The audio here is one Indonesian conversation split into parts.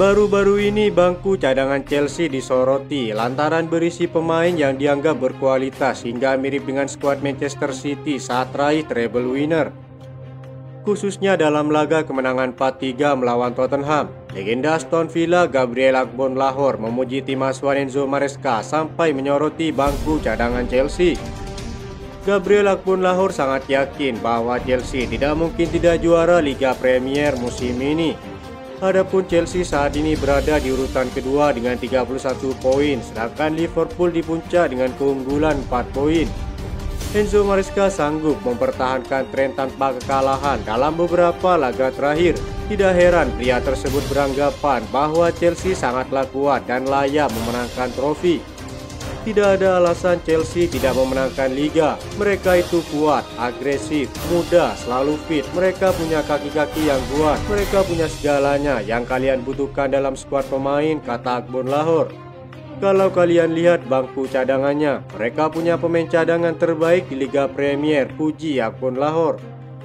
Baru-baru ini bangku cadangan Chelsea disoroti lantaran berisi pemain yang dianggap berkualitas hingga mirip dengan skuad Manchester City saat raih treble winner. Khususnya dalam laga kemenangan 4-3 melawan Tottenham, legenda Aston Villa Gabriel Agbonlahor memuji tim asuhan Enzo Maresca sampai menyoroti bangku cadangan Chelsea. Gabriel Agbonlahor sangat yakin bahwa Chelsea tidak mungkin tidak juara Liga Premier musim ini. Adapun Chelsea saat ini berada di urutan kedua dengan 31 poin, sedangkan Liverpool di puncak dengan keunggulan 4 poin. Enzo Maresca sanggup mempertahankan tren tanpa kekalahan dalam beberapa laga terakhir. Tidak heran pria tersebut beranggapan bahwa Chelsea sangatlah kuat dan layak memenangkan trofi. Tidak ada alasan Chelsea tidak memenangkan liga. Mereka itu kuat, agresif, muda, selalu fit. Mereka punya kaki-kaki yang kuat. Mereka punya segalanya yang kalian butuhkan dalam skuad pemain, kata Agbonlahor. Kalau kalian lihat bangku cadangannya, mereka punya pemain cadangan terbaik di Liga Premier, puji Agbonlahor.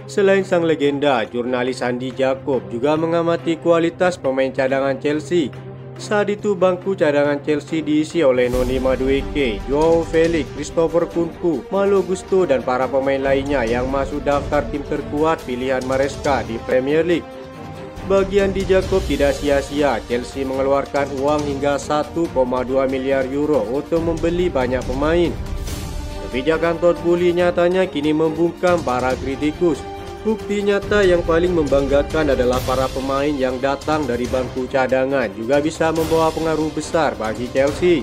Selain sang legenda, jurnalis Andy Jacob juga mengamati kualitas pemain cadangan Chelsea. Saat itu bangku cadangan Chelsea diisi oleh Noni Madueke, Joao Felix, Christopher Nkunku, Malo Gusto dan para pemain lainnya yang masuk daftar tim terkuat pilihan Maresca di Premier League. Bagian di Jacob tidak sia-sia, Chelsea mengeluarkan uang hingga 1,2 miliar euro untuk membeli banyak pemain. Kebijakan Todd Boehly nyatanya kini membungkam para kritikus. Bukti nyata yang paling membanggakan adalah para pemain yang datang dari bangku cadangan juga bisa membawa pengaruh besar bagi Chelsea.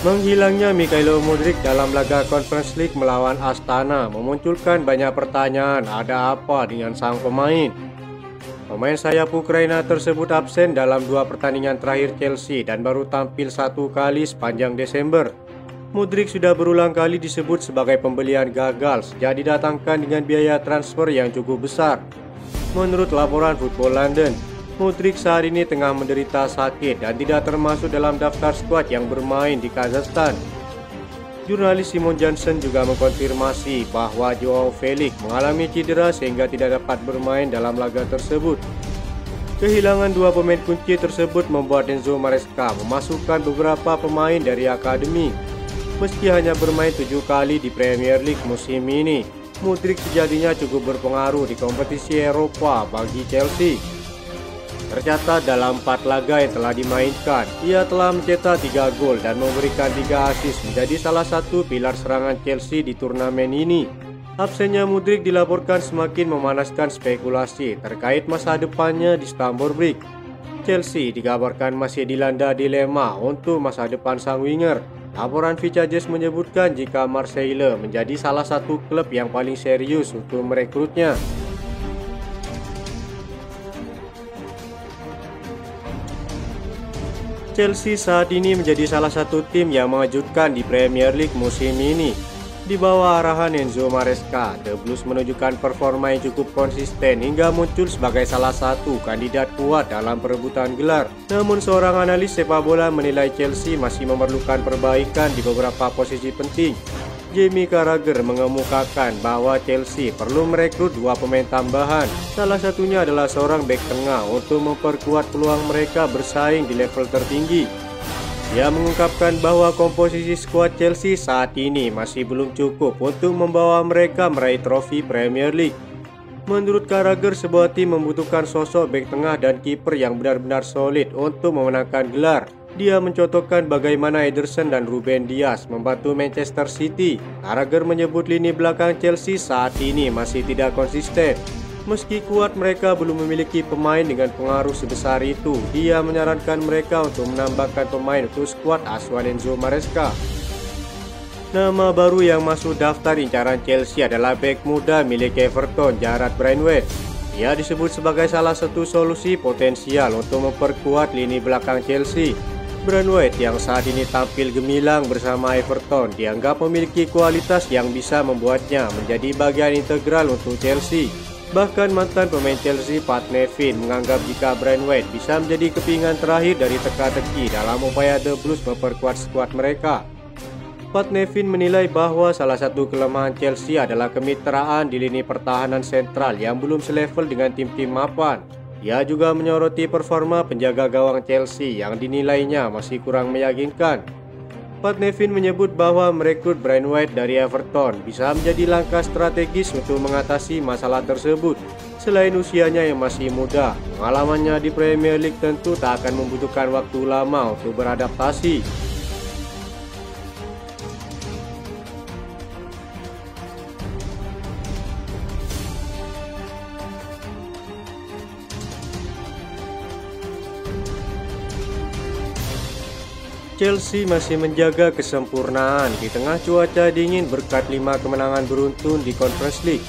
Menghilangnya Mikhailo Mudryk dalam laga Conference League melawan Astana memunculkan banyak pertanyaan, ada apa dengan sang pemain? Pemain sayap Ukraina tersebut absen dalam 2 pertandingan terakhir Chelsea dan baru tampil 1 kali sepanjang Desember. Mudryk sudah berulang kali disebut sebagai pembelian gagal sejak didatangkan dengan biaya transfer yang cukup besar. Menurut laporan Football London, Mudryk saat ini tengah menderita sakit dan tidak termasuk dalam daftar skuad yang bermain di Kazakhstan. Jurnalis Simon Johnson juga mengkonfirmasi bahwa Joao Felix mengalami cedera sehingga tidak dapat bermain dalam laga tersebut. Kehilangan 2 pemain kunci tersebut membuat Enzo Maresca memasukkan beberapa pemain dari akademi. Meski hanya bermain 7 kali di Premier League musim ini, Mudryk sejatinya cukup berpengaruh di kompetisi Eropa bagi Chelsea. Tercatat dalam 4 laga yang telah dimainkan, ia telah mencetak 3 gol dan memberikan 3 assist, menjadi salah satu pilar serangan Chelsea di turnamen ini. Absennya Mudryk dilaporkan semakin memanaskan spekulasi terkait masa depannya di Stamford Bridge. Chelsea dikabarkan masih dilanda dilema untuk masa depan sang winger. Laporan Vicajes menyebutkan jika Marseille menjadi salah satu klub yang paling serius untuk merekrutnya. Chelsea saat ini menjadi salah satu tim yang mengejutkan di Premier League musim ini. Di bawah arahan Enzo Maresca, The Blues menunjukkan performa yang cukup konsisten hingga muncul sebagai salah satu kandidat kuat dalam perebutan gelar. Namun seorang analis sepak bola menilai Chelsea masih memerlukan perbaikan di beberapa posisi penting. Jamie Carragher mengemukakan bahwa Chelsea perlu merekrut 2 pemain tambahan. Salah satunya adalah seorang bek tengah untuk memperkuat peluang mereka bersaing di level tertinggi. Dia mengungkapkan bahwa komposisi skuad Chelsea saat ini masih belum cukup untuk membawa mereka meraih trofi Premier League. Menurut Carragher, sebuah tim membutuhkan sosok bek tengah dan kiper yang benar-benar solid untuk memenangkan gelar. Dia mencontohkan bagaimana Ederson dan Ruben Dias membantu Manchester City. Carragher menyebut lini belakang Chelsea saat ini masih tidak konsisten. Meski kuat, mereka belum memiliki pemain dengan pengaruh sebesar itu. Dia menyarankan mereka untuk menambahkan pemain untuk skuad asuhan Enzo Maresca. Nama baru yang masuk daftar incaran Chelsea adalah bek muda milik Everton, Jarrad Branthwaite. Dia disebut sebagai salah satu solusi potensial untuk memperkuat lini belakang Chelsea. Branthwaite yang saat ini tampil gemilang bersama Everton dianggap memiliki kualitas yang bisa membuatnya menjadi bagian integral untuk Chelsea. Bahkan mantan pemain Chelsea Pat Nevin menganggap jika Branthwaite bisa menjadi kepingan terakhir dari teka-teki dalam upaya The Blues memperkuat skuad mereka. Pat Nevin menilai bahwa salah satu kelemahan Chelsea adalah kemitraan di lini pertahanan sentral yang belum selevel dengan tim-tim mapan. Dia juga menyoroti performa penjaga gawang Chelsea yang dinilainya masih kurang meyakinkan. Pat Nevin menyebut bahwa merekrut Brian White dari Everton bisa menjadi langkah strategis untuk mengatasi masalah tersebut. Selain usianya yang masih muda, pengalamannya di Premier League tentu tak akan membutuhkan waktu lama untuk beradaptasi. Chelsea masih menjaga kesempurnaan di tengah cuaca dingin berkat 5 kemenangan beruntun di Conference League.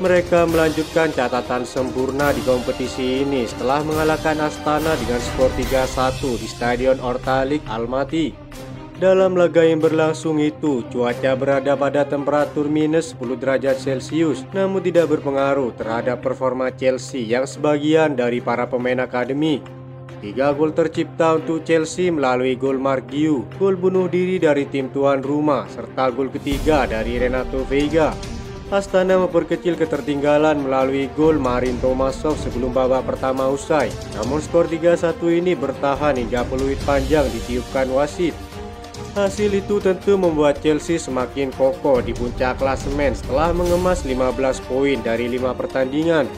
Mereka melanjutkan catatan sempurna di kompetisi ini setelah mengalahkan Astana dengan skor 3-1 di Stadion Ortalik Almaty. Dalam laga yang berlangsung itu, cuaca berada pada temperatur minus 10 derajat Celcius, namun tidak berpengaruh terhadap performa Chelsea yang sebagian dari para pemain akademi. 3 gol tercipta untuk Chelsea melalui gol Mark Guiu, gol bunuh diri dari tim tuan rumah, serta gol ketiga dari Renato Veiga. Astana memperkecil ketertinggalan melalui gol Marin Tomasov sebelum babak pertama usai. Namun skor 3-1 ini bertahan hingga peluit panjang ditiupkan wasit. Hasil itu tentu membuat Chelsea semakin kokoh di puncak klasemen setelah mengemas 15 poin dari 5 pertandingan.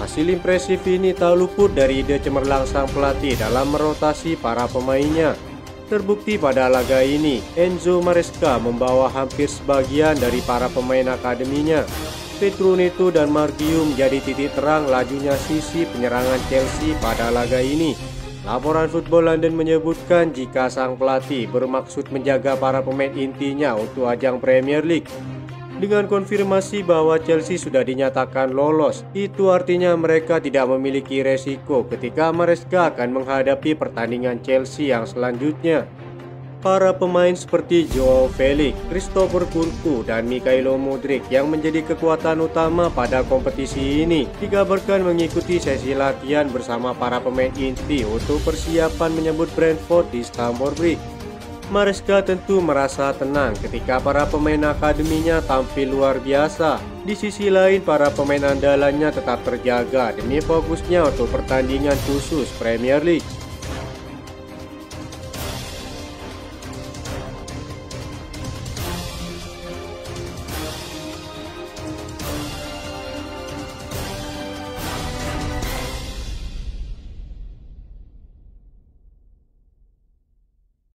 Hasil impresif ini tak luput dari ide cemerlang sang pelatih dalam merotasi para pemainnya. Terbukti pada laga ini, Enzo Maresca membawa hampir sebagian dari para pemain akademinya. Pedro Neto dan Mark Guiu menjadi titik terang lajunya sisi penyerangan Chelsea pada laga ini. Laporan Football London menyebutkan jika sang pelatih bermaksud menjaga para pemain intinya untuk ajang Premier League. Dengan konfirmasi bahwa Chelsea sudah dinyatakan lolos, itu artinya mereka tidak memiliki resiko ketika Maresca akan menghadapi pertandingan Chelsea yang selanjutnya. Para pemain seperti Joao Felix, Christopher Nkunku, dan Mikhailo Mudryk yang menjadi kekuatan utama pada kompetisi ini dikabarkan mengikuti sesi latihan bersama para pemain inti untuk persiapan menyambut Brentford di Stamford Bridge. Maresca tentu merasa tenang ketika para pemain akademinya tampil luar biasa. Di sisi lain, para pemain andalannya tetap terjaga demi fokusnya untuk pertandingan khusus Premier League.